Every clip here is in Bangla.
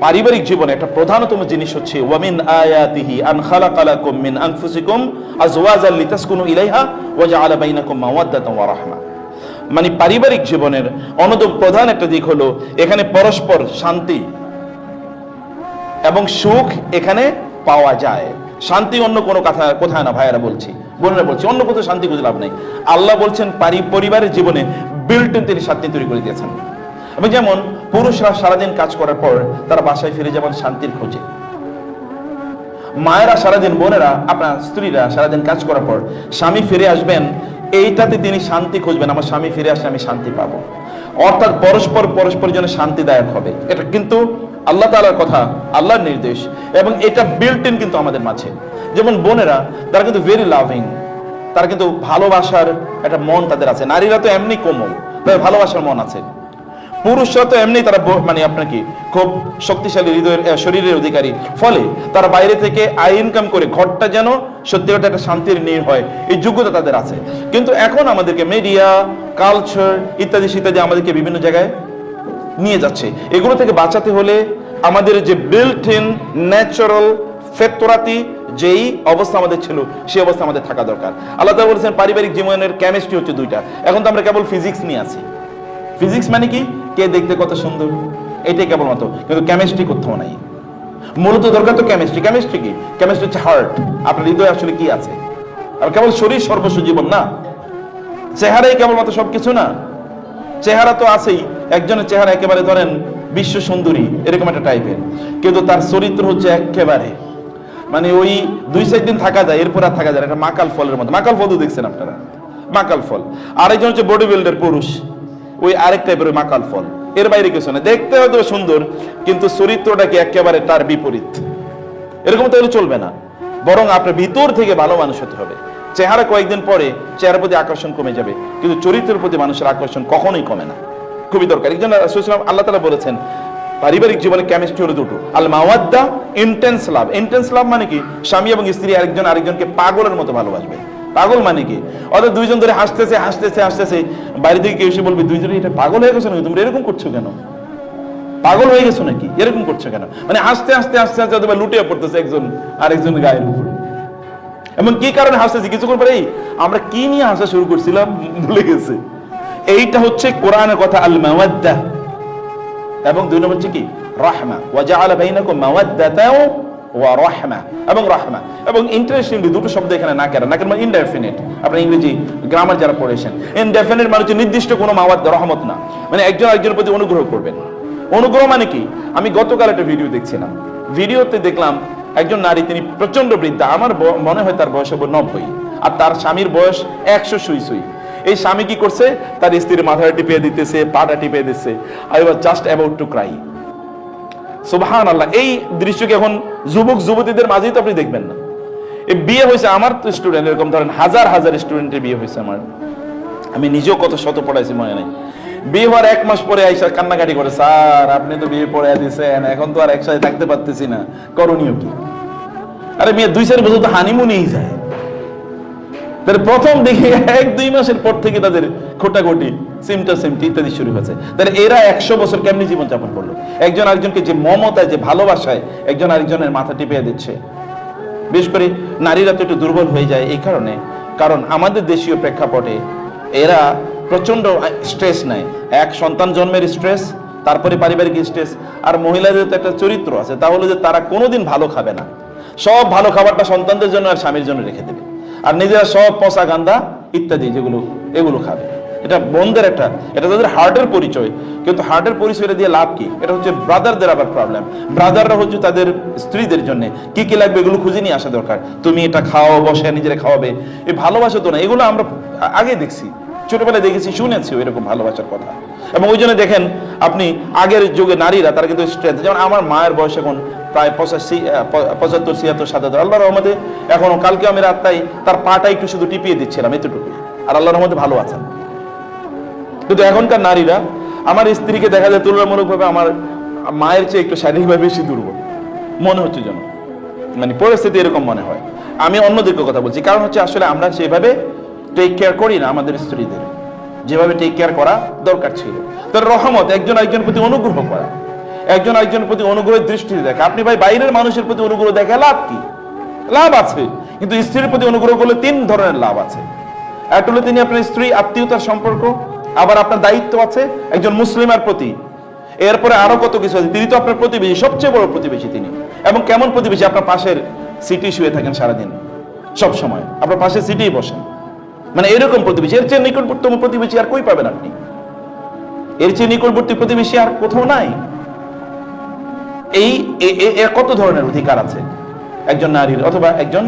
পারিবারিক জীবনে একটা প্রধানতম জিনিস হচ্ছে ওয়ামিন আয়াতিহি আন খালাকা লাকুম মিন আনফুসিকুম আজওয়াজান লিতাসকুনু ইলাইহা ওয়া জাআলা বাইনাকুম মাওয়াদ্দাতান ওয়া রাহমা। মানে পারিবারিক জীবনের অন্যতম প্রধান একটা দিক হলো এখানে পরস্পর শান্তি এবং সুখ এখানে পাওয়া যায়। শান্তি অন্য কোনো কথা কোথায় না, ভাইয়েরা বলছি, বোনেরা বলছি, অন্য কোথাও শান্তি খুঁজে লাভ নেই। আল্লাহ বলছেন পরিবারের জীবনে বিল্ট ইন তিনি শান্তি তৈরি করে দিয়েছেন। এবং যেমন পুরুষরা সারাদিন কাজ করার পর তারা বাসায় ফিরে যাবেন শান্তির খোঁজে, মায়েরা সারাদিন, বোনেরা আপনার স্ত্রীরা সারাদিন কাজ করার পর স্বামী ফিরে আসবেন, এইটাতে তিনি শান্তি খুঁজবেন, আমার স্বামী ফিরে আসলে আমি শান্তি পাবো। অর্থাৎ পরস্পরের জন্য শান্তিদায়ক হবে। এটা কিন্তু আল্লাহ তাআলার কথা, আল্লাহর নির্দেশ, এবং এটা বিল্ট ইন কিন্তু আমাদের মাঝে। যেমন বোনেরা তারা কিন্তু ভেরি লাভিং, তারা কিন্তু ভালোবাসার একটা মন তাদের আছে। নারীরা তো এমনি কোমল, তাদের ভালোবাসার মন আছে। পুরুষরা তো এমনি তারা মানে আপনার কি খুব শক্তিশালী হৃদয়ের শরীরের অধিকারী, ফলে তারা বাইরে থেকে আয় ইনকাম করে ঘরটা যেন সত্যিকার একটা শান্তির নীড় হয়, এই যোগ্যতা তাদের আছে। কিন্তু এখন আমাদেরকে মিডিয়া, কালচার ইত্যাদি ইত্যাদি আমাদেরকে বিভিন্ন জায়গায় নিয়ে যাচ্ছে। এগুলো থেকে বাঁচাতে হলে আমাদের যে বিল্ট ইন ন্যাচারাল ফেতরাতি যেই অবস্থা আমাদের ছিল সেই অবস্থা আমাদের থাকা দরকার। আল্লাহ তাআলা বলেছেন পারিবারিক জীবনের কেমিস্ট্রি হচ্ছে দুইটা। এখন তো আমরা কেবল ফিজিক্স নিয়ে আছি। ফিজিক্স মানে কি, কে দেখতে কত সুন্দর, এটাই কেবলমাত্র, কিন্তু কেমিস্ট্রি কোথাও নাই। মূলত দরকার তো কেমিস্ট্রি। কেমিস্ট্রি কি? কেমিস্ট্রি হচ্ছে হার্ট, আপনার হৃদয়ে আসলে কি আছে। আর কেবল শরীর সর্বস্ব জীবন না, চেহারাই কেবলমাত্র সবকিছু না। চেহারা তো আছেই, একজনের চেহারা একেবারে ধরেন বিশ্ব সুন্দরী এরকম একটা টাইপের, কিন্তু তার চরিত্র হচ্ছে একেবারে মানে ওই 2-4 দিন থাকা যায়, এরপর আর থাকা যায়। একটা মাকাল ফলের মতো। মাকাল ফল তো দেখছেন আপনারা, মাকাল ফল। আরেকজন হচ্ছে বডি বিল্ডার পুরুষ, ওই আরেক টাইপের ওই মাকাল ফল। এর বাইরে কিছু না। দেখতে হয়তো সুন্দর, কিন্তু চরিত্রটা কি একেবারে তার বিপরীত। এরকম তাহলে চলবে না, বরং আপনার ভিতর থেকে ভালো মানুষ হতে হবে। চেহারা কয়েকদিন পরে চেহারার প্রতি আকর্ষণ কমে যাবে, কিন্তু চরিত্রের প্রতি মানুষের আকর্ষণ কখনোই কমে না। খুবই দরকার। একজন আল্লাহ তাআলা বলেছেন পারিবারিক জীবনে কেমিস্ট্রি হলো দুটো, আল মাওয়াদ্দা, ইন্টেন্স লাভ। ইন্টেন্স লাভ মানে কি, স্বামী এবং স্ত্রী আরেকজন আরেকজনকে পাগলের মতো ভালোবাসবে। পাগল মানে কি, অর্থাৎ দুইজন ধরে হাসতেছে হাসতেছে হাসতেছে, বাইরে থেকে কেউ এসে বলবে দুইজনে এটা পাগল হয়ে গেছো নাকি, তোমরা এরকম করছো কেন, পাগল হয়ে গেছো নাকি, এরকম করছো কেন। মানে হাসতে হাসতে হাসতে হাসতে অথবা লুটিয়ে পড়তেছে একজন আরেকজন গায়ের উপরে। এমন কি কারণে হাসতেছি, কিছুক্ষণ পরেই আমরা কি নিয়ে হাসা শুরু করছিলাম ভুলে গেছে। এইটা হচ্ছে কোরআনের কথা, আল মাওয়াদ্দা। এবং 2 নম্বর হচ্ছে কি, রাহমা। ওয়া জাআলা বাইনাকুম মাওয়াদ্দাতাও ওয়া রাহমা, এবং রাহমা। এবং ইন্টারেস্টিংলি দুটো শব্দ এখানে নাকেরা। নাকের মানে ইনডেফিনিট। আপনি ইংরেজি গ্রামার যারা পড়েছেন, ইনডেফিনিট মানে হচ্ছে নির্দিষ্ট কোনো মাওয়াদ্দা, রহমত না। মানে একজন আরেকজনের প্রতি অনুগ্রহ করবেন। অনুগ্রহ মানে কি, আমি গতকাল একটা ভিডিও দেখছিলাম, ভিডিওতে দেখলাম একজন নারী, তিনি প্রচন্ড বৃদ্ধা, আমার মনে হয় তার বয়স হবে 90, আর তার স্বামীর বয়স 100 সুই সুই। এই স্বামী কি করছে, তার স্ত্রীর মাথাটা টিপে দিতেছে, পাটা টিপে দিতেছে। I was just about to cry. সুবহানাল্লাহ। এই দৃশ্যকে এখন যুবক যুবতীদের মাঝেই তো আপনি দেখবেন না। এই বিয়ে হয়েছে আমার তো স্টুডেন্ট, এরকম ধরেন হাজার হাজার স্টুডেন্টের বিয়ে হয়েছে আমার। আমি নিজেও কত শত পড়াইছি মনে নাই। বিয়ে হওয়ার 1 মাস পরে আইসা কান্নাকাটি করে, স্যার আপনি তো বিয়ে পড়াই দিয়েছেন, এখন তো আর একসাথে থাকতে পারতেছি না, করণীয় কি। আরে মেয়ে 2-4 বছর তো হানিমুনেই যায়। তাহলে প্রথম দেখে 1-2 মাসের পর থেকে তাদের খোটাখুটি, সিমটি ইত্যাদি শুরু হয়েছে। তাহলে এরা 100 বছর কেমনি জীবন যাপন করলো, একজন আরেকজনকে যে মমতায়, যে ভালোবাসায় একজন আরেকজনের মাথা টিপে দিচ্ছে। বিশেষ করে নারীরা তো একটু দুর্বল হয়ে যায় এই কারণে, কারণ আমাদের দেশীয় প্রেক্ষাপটে এরা প্রচন্ড স্ট্রেস নেয়। এক সন্তান জন্মের স্ট্রেস, তারপরে পারিবারিক স্ট্রেস, আর মহিলাদের তো একটা চরিত্র আছে, তাহলে যে তারা কোনোদিন ভালো খাবে না। সব ভালো খাবারটা সন্তানদের জন্য আর স্বামীর জন্য রেখে দেবে, আর নিজেরা সব পচা গান্দা ইত্যাদি যেগুলো এগুলো খাবে। এটা বোনদের একটা, এটা তাদের হার্টের পরিচয়, কিন্তু হার্টের পরিচয়টা দিয়ে লাভ কি? এটা হচ্ছে ব্রাদারদের আবার প্রবলেম। ব্রাদাররা হচ্ছে তাদের স্ত্রীদের জন্য কি কি লাগবে এগুলো খুঁজে নিয়ে আসা দরকার। তুমি এটা খাও, বসে নিজেরা খাওয়াবে, এই ভালোবাসা তো না। এগুলো আমরা আগে দেখছি, ছোটবেলায় দেখেছি, শুনেছি এরকম ভালোবাসার কথা। এবং ওই জন্য দেখেন আপনি আগের যুগে নারীরা তারা কিন্তু স্ট্রেংথ, যেমন আমার মায়ের বয়স এখন প্রায় 85, 75, 76, 77। আল্লাহর রহমতে এখনো, কালকে আমি রাতটাই তার পাটা একটু শুধু টিপিয়ে দিচ্ছিলাম, এতটুকু, আর আল্লাহর রহমতে ভালো আছেন। কিন্তু এখনকার নারীরা, আমার স্ত্রীকে দেখা যায় তুলনামূলকভাবে আমার মায়ের চেয়ে একটু শারীরিকভাবে বেশি দুর্বল মনে হচ্ছে, যেন মানে পরিস্থিতি এরকম মনে হয়। আমি অন্যদিকে কথা বলছি, কারণ হচ্ছে আসলে আমরা সেভাবে টেক কেয়ার করি না আমাদের স্ত্রীদের, যেভাবে টেক কেয়ার করা দরকার ছিল। তার রহমত, একজন আরেকজনের প্রতি অনুগ্রহ করা, একজন আরেকজনের প্রতি অনুগ্রহের দৃষ্টি দেখে। আপনি ভাই বাইরের মানুষের প্রতি অনুগ্রহ দেখে লাভ কি? লাভ আছে, কিন্তু স্ত্রীর প্রতি অনুগ্রহ করলে 3 ধরনের লাভ আছে। একটা হলো তিনি আপনার স্ত্রী, আত্মীয়তার সম্পর্ক, আবার আপনার দায়িত্ব আছে একজন মুসলিমের প্রতি, এরপরে আরো কত কিছু আছে। তিনি তো আপনার প্রতিবেশী, সবচেয়ে বড় প্রতিবেশী তিনি। এবং কেমন প্রতিবেশী? আপনার পাশের সিটি শুয়ে থাকেন সারাদিন, সব সময় আপনার পাশের সিটেই বসেন, মানে এরকম প্রতিবেশী। এর চেয়ে নিকটবর্তী প্রতিবেশী আর কই পাবেন আপনি? এর চেয়ে নিকটবর্তী প্রতিবেশী আর কোথাও নাই। এই কত ধরনের অধিকার আছে একজন নারীর অথবা একজন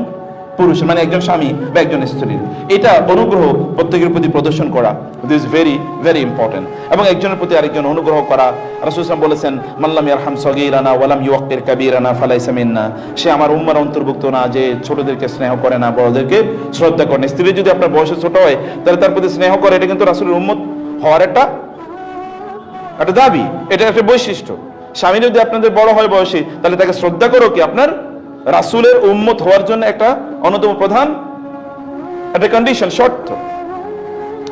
পুরুষের, মানে একজন স্বামী বা একজন স্ত্রীর। এটা অনুগ্রহ প্রত্যেকের প্রতি প্রদর্শন করা, দিস ভেরি ভেরি ইম্পর্টেন্ট। এবং একজনের প্রতি আরেকজন অনুগ্রহ করা। রাসূল সাল্লাল্লাহু আলাইহি ওয়াসাল্লাম বলেছেন, মাল্লাম ইয়ারহাম সগীরানা ওয়ালাম ইউওয়াক্কির কাবীরানা ফালাইসা মিন্না। সে আমার উম্মার অন্তর্ভুক্ত না যে ছোটদেরকে স্নেহ করে না, বড়দেরকে শ্রদ্ধা করে না। স্ত্রী যদি আপনার বয়সে ছোট হয় তাহলে তার প্রতি স্নেহ করে, এটা কিন্তু রাসূলের উম্মত হওয়ার একটা দাবি, এটা একটা বৈশিষ্ট্য। স্বামী যদি আপনাদের বড় হয় বয়সে, তাহলে তাকে শ্রদ্ধা করো কি আপনার রাসূলের উম্মত হওয়ার জন্য একটা অন্যতম প্রধান একটা কন্ডিশন, শর্ত।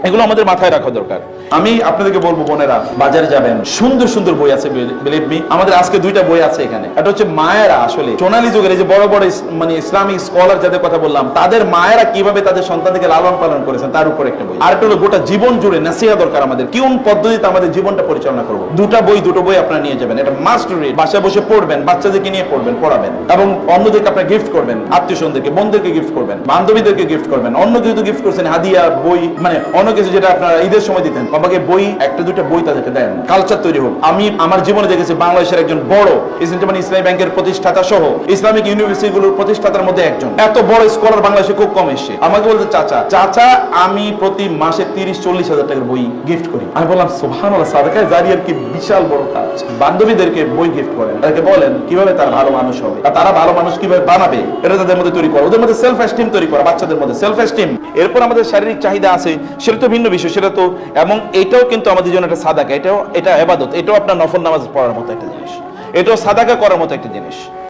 এগুলো আমাদের মাথায় রাখা দরকার। আমি আপনাদেরকে বলবো, বোনেরা বাজারে যাবেন, সুন্দর সুন্দর বই আছে, বিলিভ মি। আমাদের আজকে 2টা বই আছে এখানে। এটা হচ্ছে মায়েরা আসলে সোনালী যুগের এই যে বড় বড় মানে ইসলামিক স্কলার যাদের কথা বললাম, তাদের মায়েরা কিভাবে তাদের সন্তানকে লালন পালন করেছেন তার উপর একটা বই। আর একটা হলো গোটা জীবন জুড়ে নাসিহা দরকার আমাদের, কোন পদ্ধতিতে আমাদের জীবনটা পরিচালনা করবো। দুটো বই আপনারা নিয়ে যাবেন, এটা মাস্ট রিড। বাসায় বসে পড়বেন, বাচ্চাদেরকে নিয়ে পড়বেন, পড়াবেন, এবং অন্যদেরকে আপনারা গিফট করবেন, আত্মীয় স্বজনদেরকে, বোনদেরকে গিফট করবেন, বান্ধবীদেরকে গিফট করবেন। অন্য কিছু গিফট করছেন, হাদিয়া, বই, মানে অন্য কিছু যেটা আপনারা ঈদের সময় দিতেন, বাবাকে বই, 1-2টা বই তাদেরকে দেন, কালচার তৈরি হোক। আমি আমার জীবনে দেখেছি বাংলাদেশের একজন বড় ইসলামী ব্যাংকের প্রতিষ্ঠাতা সহ ইসলামিক ইউনিভার্সিটিগুলোর প্রতিষ্ঠাতার মধ্যে একজন, এত বড় স্কলার বাংলাদেশে খুব কম এসছে। আমাকে বলতে, চাচা আমি প্রতি মাসে 30-40 হাজার টাকার বই গিফট করি। আমি বললাম, সুবহানাল্লাহ, সাদাকায়ে জারিয়ার কি বিশাল বড় কাজ। বান্ধবীদেরকে বই গিফট করেন, তাদেরকে বলেন কিভাবে তারা ভালো মানুষ হবে, আর তারা ভালো মানুষ কিভাবে বানাবে, এটা তাদের মধ্যে তৈরি করা, ওদের মধ্যে সেলফ এস্টিম তৈরি করা, বাচ্চাদের মধ্যে সেলফ এস্টিম। এরপর আমাদের শারীরিক চাহিদা আছে, সেটা তো ভিন্ন বিষয়, সেটা তো, এবং এটাও কিন্তু আমাদের জন্য একটা সাদাকা, এটা ইবাদত, এটাও আপনার নফল নামাজ পড়ার মতো একটা জিনিস, এটাও সাদাকা করার মতো একটা জিনিস।